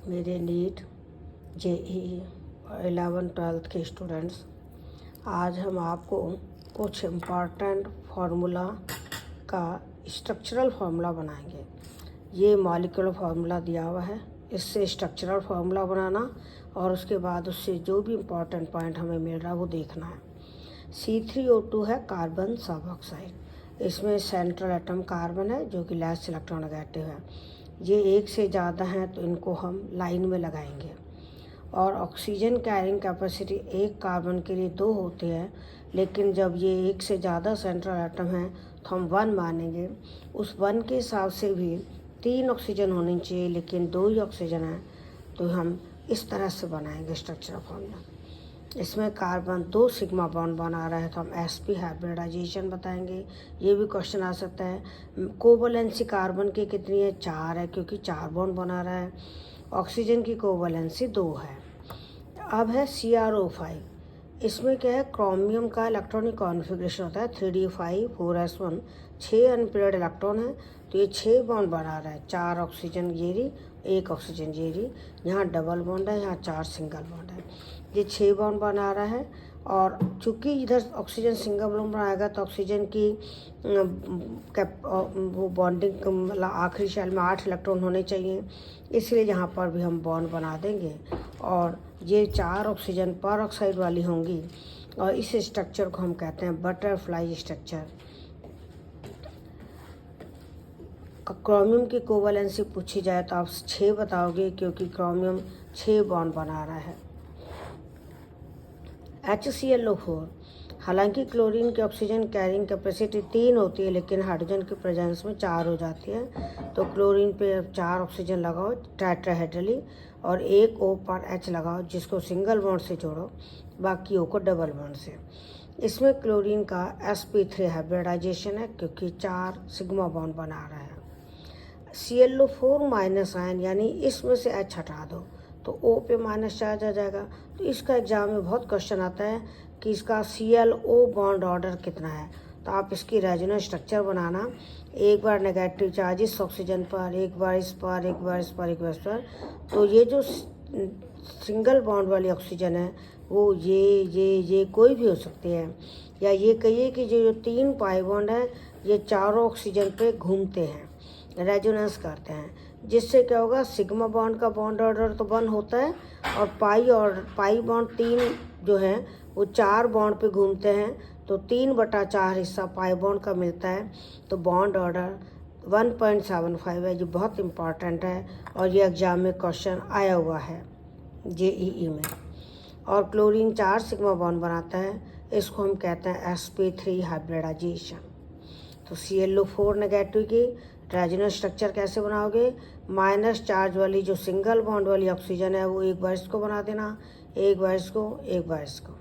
मेरे NEET JEE 11-12 के students, आज हम आपको कुछ इम्पॉर्टेंट फार्मूला का स्ट्रक्चरल फार्मूला बनाएंगे। ये मॉलिक्यूलर फार्मूला दिया हुआ है, इससे स्ट्रक्चरल फार्मूला बनाना और उसके बाद उससे जो भी इम्पॉर्टेंट पॉइंट हमें मिल रहा है वो देखना है। C3O2 है कार्बन सब ऑक्साइड। इसमें सेंट्रल एटम कार्बन है जो कि लेस इलेक्ट्रोनेगेटिव है। ये एक से ज़्यादा हैं तो इनको हम लाइन में लगाएंगे। और ऑक्सीजन कैरिंग कैपेसिटी एक कार्बन के लिए 2 होती है, लेकिन जब ये एक से ज़्यादा सेंट्रल एटम है तो हम 1 मानेंगे। उस 1 के हिसाब से भी 3 ऑक्सीजन होनी चाहिए, लेकिन 2 ही ऑक्सीजन है, तो हम इस तरह से बनाएंगे स्ट्रक्चर फॉर्मूला। इसमें कार्बन 2 सिग्मा बॉन्ड बना रहा है तो हम sp हाइब्रिडाइजेशन बताएंगे। ये भी क्वेश्चन आ सकता है। कोवैलेंसी कार्बन की कितनी है? 4 है, क्योंकि 4 बॉन्ड बना रहा है। ऑक्सीजन की कोवैलेंसी 2 है। अब है CrO5। इसमें क्या है, क्रोमियम का इलेक्ट्रॉनिक कॉन्फ़िगरेशन होता है 3d5 4s1, 6 अनपेयर्ड इलेक्ट्रॉन है, तो ये 6 बॉन्ड बना रहा है। 4 ऑक्सीजन येरी, 1 ऑक्सीजन येरी, यहाँ डबल बॉन्ड है, यहाँ 4 सिंगल बॉन्ड है। ये 6 बॉन्ड बना रहा है। और चूँकि इधर ऑक्सीजन सिंगल बॉन्ड बनाएगा तो ऑक्सीजन की वो बॉन्डिंग मतलब आखिरी शेल में 8 इलेक्ट्रॉन होने चाहिए, इसलिए यहाँ पर भी हम बॉन्ड बना देंगे। और ये 4 ऑक्सीजन पर ऑक्साइड वाली होंगी और इस स्ट्रक्चर को हम कहते हैं बटरफ्लाई स्ट्रक्चर। क्रोमियम की कोवैलेंसी पूछी जाए तो आप 6 बताओगे, क्योंकि क्रोमियम 6 बॉन्ड बना रहा है। HClO4। हालांकि क्लोरीन की ऑक्सीजन कैरिंग कैपेसिटी 3 होती है, लेकिन हाइड्रोजन की प्रेजेंस में 4 हो जाती है, तो क्लोरीन पे 4 ऑक्सीजन लगाओ टेट्राहेड्रली और एक O पर H लगाओ, जिसको सिंगल बॉन्ड से जोड़ो, बाकी O को डबल बॉन्ड से। इसमें क्लोरीन का sp3 हाइब्रिडाइजेशन है, क्योंकि 4 सिग्मा बॉन्ड बना रहा है। ClO4 माइनस आयन, यानी इसमें से H हटा दो तो O पे माइनस चार्ज आ जाएगा। तो इसका एग्जाम में बहुत क्वेश्चन आता है कि इसका ClO बॉन्ड ऑर्डर कितना है, तो आप इसकी रेजोनेंस स्ट्रक्चर बनाना। एक बार नेगेटिव चार्ज इस ऑक्सीजन पर, एक बार इस पर, एक बार इस पर, एक बार इस पर, तो ये जो सिंगल बॉन्ड वाली ऑक्सीजन है वो ये कोई भी हो सकती है। या ये कहिए कि जो 3 पाई बॉन्ड है ये चारों ऑक्सीजन पे घूमते हैं, रेजोनेंस करते हैं, जिससे क्या होगा, सिग्मा बॉन्ड का बॉन्ड ऑर्डर तो 1 होता है और पाई बॉन्ड 3 जो है वो 4 बॉन्ड पे घूमते हैं, तो 3/4 हिस्सा पाई बॉन्ड का मिलता है, तो बॉन्ड ऑर्डर 1.75 है। ये बहुत इम्पॉर्टेंट है और ये एग्जाम में क्वेश्चन आया हुआ है जेईई में। और क्लोरीन 4 सिग्मा बॉन्ड बनाता है, इसको हम कहते हैं sp3 हाइब्रिडाइजेशन। तो ClO4 नेगेटिव की रेजोनेंस स्ट्रक्चर कैसे बनाओगे, माइनस चार्ज वाली जो सिंगल बॉन्ड वाली ऑक्सीजन है वो एक बार इसको बना देना, एक बार इसको, एक बार इसको।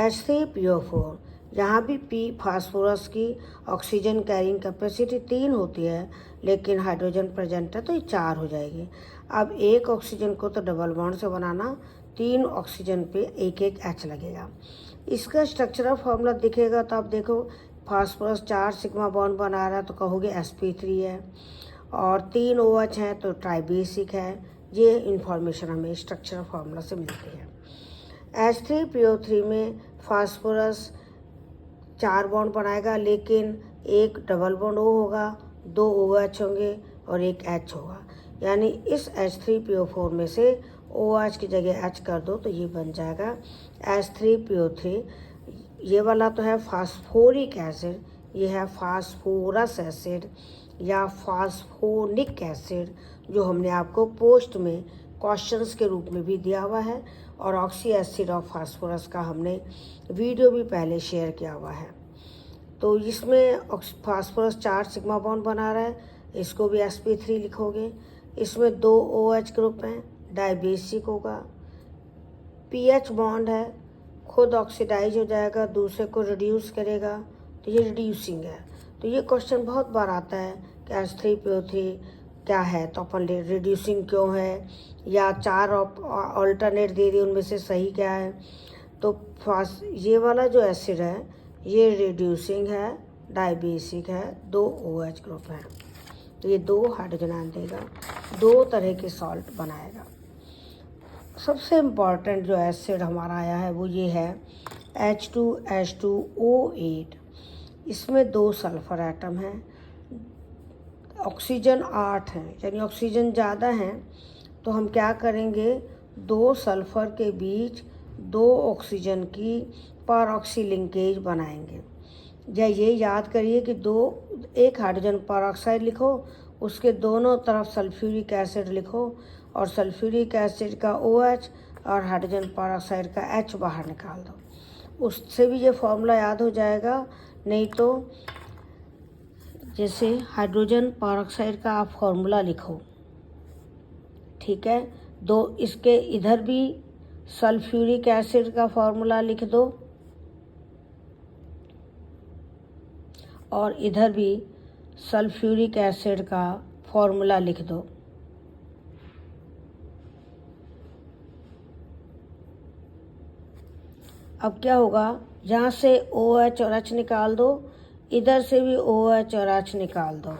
H3PO4, यहाँ भी P फास्फोरस की ऑक्सीजन कैरिंग कैपेसिटी 3 होती है, लेकिन हाइड्रोजन प्रेजेंट है तो ये 4 हो जाएगी। अब एक ऑक्सीजन को तो डबल बॉन्ड से बनाना, 3 ऑक्सीजन पे एक एक H लगेगा। इसका स्ट्रक्चरल फार्मूला दिखेगा तो आप देखो, फास्फोरस 4 सिग्मा बॉन्ड बना रहा है तो कहोगे sp3 है, और 3 OH हैं तो ट्राइबेसिक है। ये इन्फॉर्मेशन हमें स्ट्रक्चरल फार्मूला से मिलती है। H3PO3 में फास्फोरस 4 बॉन्ड बनाएगा, लेकिन एक डबल बॉन्ड O होगा, 2 OH होंगे और एक H होगा, यानी इस H3PO4 में से OH की जगह H कर दो तो ये बन जाएगा H3PO3। ये वाला तो है फास्फोरिक एसिड, ये है फास्फोरस एसिड या फास्फोनिक एसिड, जो हमने आपको पोस्ट में क्वेश्चंस के रूप में भी दिया हुआ है, और ऑक्सी एसिड ऑफ फास्फोरस का हमने वीडियो भी पहले शेयर किया हुआ है। तो इसमें फास्फोरस 4 सिग्मा बॉन्ड बना रहा है, इसको भी sp3 लिखोगे। इसमें 2 OH ग्रुप हैं, डाइबेसिक होगा। pH बॉन्ड है, खुद ऑक्सीडाइज हो जाएगा, दूसरे को रिड्यूस करेगा, तो ये रिड्यूसिंग है। तो ये क्वेश्चन बहुत बार आता है कि H3PO3 क्या है, तो अपन रिड्यूसिंग क्यों है, या 4 ऑल्टरनेट दे दिए, उनमें से सही क्या है। तो ये वाला जो एसिड है ये रिड्यूसिंग है, डाइबेसिक है, 2 OH ग्रुप है। तो ये 2 हाइड्रोजन आयन देगा, 2 तरह के सॉल्ट बनाएगा। सबसे इम्पॉर्टेंट जो एसिड हमारा आया है वो ये है H2H2O8। इसमें 2 सल्फर एटम हैं, ऑक्सीजन 8 हैं, यानी ऑक्सीजन ज़्यादा हैं। तो हम क्या करेंगे, 2 सल्फर के बीच 2 ऑक्सीजन की परऑक्सी लिंकेज बनाएंगे। या ये याद करिए कि एक हाइड्रोजन परऑक्साइड लिखो, उसके दोनों तरफ सल्फ्यूरिक एसिड लिखो और सल्फ्यूरिक एसिड का OH और हाइड्रोजन परऑक्साइड का H बाहर निकाल दो। उससे भी ये फॉर्मूला याद हो जाएगा। नहीं तो जैसे हाइड्रोजन परऑक्साइड का आप फॉर्मूला लिखो, ठीक है, इसके इधर भी सल्फ्यूरिक एसिड का फॉर्मूला लिख दो और इधर भी सल्फ्यूरिक एसिड का फॉर्मूला लिख दो। अब क्या होगा, यहाँ से OH और H निकाल दो, इधर से भी OH और H निकाल दो।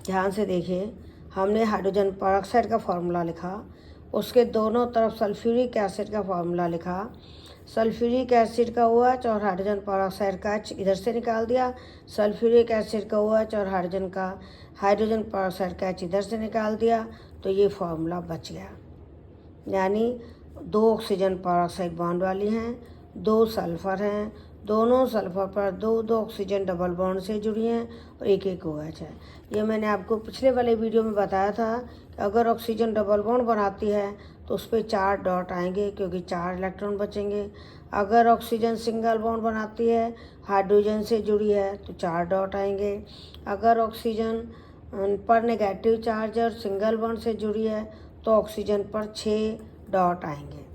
ध्यान से देखिए, हमने हाइड्रोजन परऑक्साइड का फॉर्मूला लिखा, उसके दोनों तरफ सल्फ्यूरिक एसिड का फॉर्मूला लिखा, सल्फ्यूरिक एसिड का OH और हाइड्रोजन परऑक्साइड का H इधर से निकाल दिया, सल्फ्यूरिक एसिड का OH और हाइड्रोजन परऑक्साइड का H इधर से निकाल दिया, तो ये फॉर्मूला बच गया। यानी 2 ऑक्सीजन परऑक्साइड बॉन्ड वाली हैं, 2 सल्फर हैं, दोनों सल्फर पर 2 ऑक्सीजन डबल बॉन्ड से जुड़ी हैं और एक OH है। ये मैंने आपको पिछले वाले वीडियो में बताया था कि अगर ऑक्सीजन डबल बॉन्ड बनाती है तो उस पर 4 डॉट आएंगे क्योंकि 4 इलेक्ट्रॉन बचेंगे। अगर ऑक्सीजन सिंगल बॉन्ड बनाती है, हाइड्रोजन से जुड़ी है, तो 4 डॉट आएंगे। अगर ऑक्सीजन पर नेगेटिव चार्ज और सिंगल बॉन्ड से जुड़ी है तो ऑक्सीजन पर 6 डॉट आएंगे।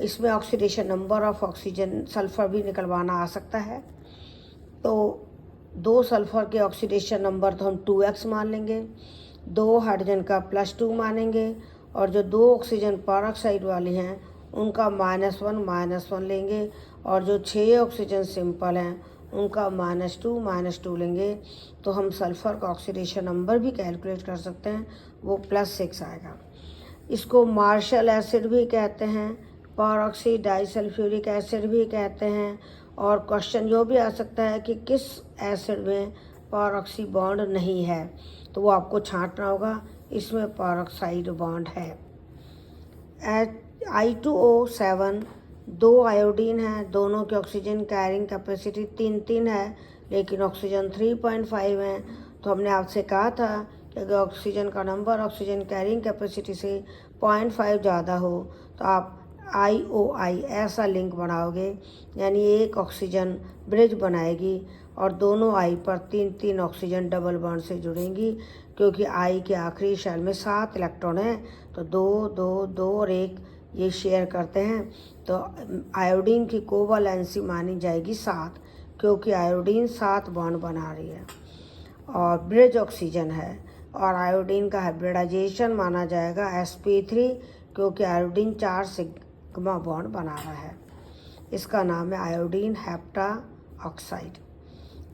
इसमें oxidation number of oxygen sulphur भी निकलवाना आ सकता है। तो 2 सल्फर के ऑक्सीडेशन नंबर तो हम 2x मान लेंगे, 2 हाइड्रोजन का +2 मानेंगे और जो 2 ऑक्सीजन परऑक्साइड वाली हैं उनका -1 लेंगे और जो 6 ऑक्सीजन सिंपल हैं उनका -2 लेंगे। तो हम सल्फ़र का ऑक्सीडेशन नंबर भी कैलकुलेट कर सकते हैं, वो +6 आएगा। इसको मार्शल एसिड भी कहते हैं, परऑक्सी डाइसल्फ्यूरिक एसिड भी कहते हैं। और क्वेश्चन जो भी आ सकता है कि किस एसिड में परऑक्सी बॉन्ड नहीं है, तो वो आपको छांटना होगा, इसमें परऑक्साइड बॉन्ड है। I2O7 2 आयोडीन हैं, दोनों की ऑक्सीजन कैरिंग कैपेसिटी 3 है, लेकिन ऑक्सीजन 3.5 है। तो हमने आपसे कहा था कि अगर ऑक्सीजन का नंबर ऑक्सीजन कैरिंग कैपेसिटी से 0.5 ज़्यादा हो तो आप IOI ऐसा लिंक बनाओगे, यानी एक ऑक्सीजन ब्रिज बनाएगी और दोनों I पर 3 ऑक्सीजन डबल बॉन्ड से जुड़ेंगी। क्योंकि I के आखिरी शेल में 7 इलेक्ट्रॉन हैं, तो 2, 2, 2 और 1 ये शेयर करते हैं। तो आयोडीन की कोवैलेंसी मानी जाएगी 7, क्योंकि आयोडीन 7 बॉन्ड बना रही है और ब्रिज ऑक्सीजन है। और आयोडीन का हाइब्रिडाइजेशन माना जाएगा sp3, क्योंकि आयोडीन 4 सिग्मा बॉन्ड बना रहा है। इसका नाम है iodine hepta oxide.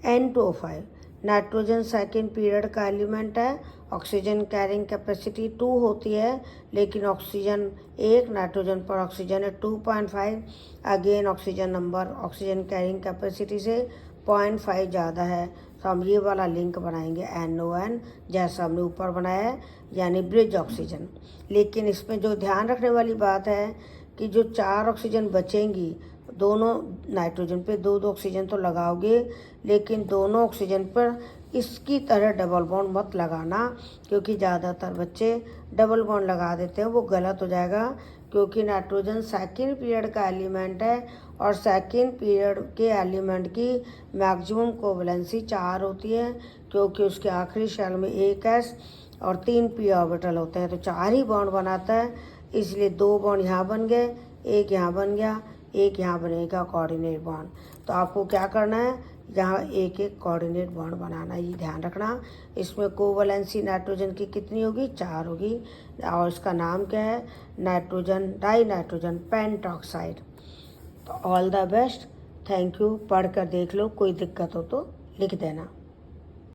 N2O5 nitrogen second period का एलिमेंट है, ऑक्सीजन कैरिंग कैपेसिटी 2 होती है, लेकिन ऑक्सीजन 1, नाइट्रोजन पर ऑक्सीजन है 2.5। Again oxygen number oxygen carrying capacity से 0.5 ज़्यादा है, तो हम ये वाला लिंक बनाएंगे NON, जैसा हमने ऊपर बनाया है, यानी ब्रिज ऑक्सीजन। लेकिन इसमें जो ध्यान रखने वाली बात है कि जो 4 ऑक्सीजन बचेंगी, दोनों नाइट्रोजन पे 2 ऑक्सीजन तो लगाओगे, लेकिन दोनों ऑक्सीजन पर इसकी तरह डबल बॉन्ड मत लगाना, क्योंकि ज़्यादातर बच्चे डबल बॉन्ड लगा देते हैं, वो गलत हो जाएगा। क्योंकि नाइट्रोजन सेकेंड पीरियड का एलिमेंट है और सेकेंड पीरियड के एलिमेंट की मैक्सिमम कोवैलेंसी 4 होती है, क्योंकि उसके आखिरी शेल में 1 S और 3 p ऑर्बिटल होते हैं, तो 4 ही बॉन्ड बनाता है। इसलिए 2 बॉन्ड यहाँ बन गए, 1 यहाँ बन गया, 1 यहाँ बनेगा कोऑर्डिनेट बॉन्ड। तो आपको क्या करना है, यहाँ एक कोऑर्डिनेट बॉन्ड बनाना, ये ध्यान रखना। इसमें कोवैलेंसी नाइट्रोजन की कितनी होगी, 4 होगी, और इसका नाम क्या है, नाइट्रोजन डाइनाइट्रोजन पेंटॉक्साइड। तो all the best, thank you. पढ़ कर देख लो, कोई दिक्कत हो तो लिख देना।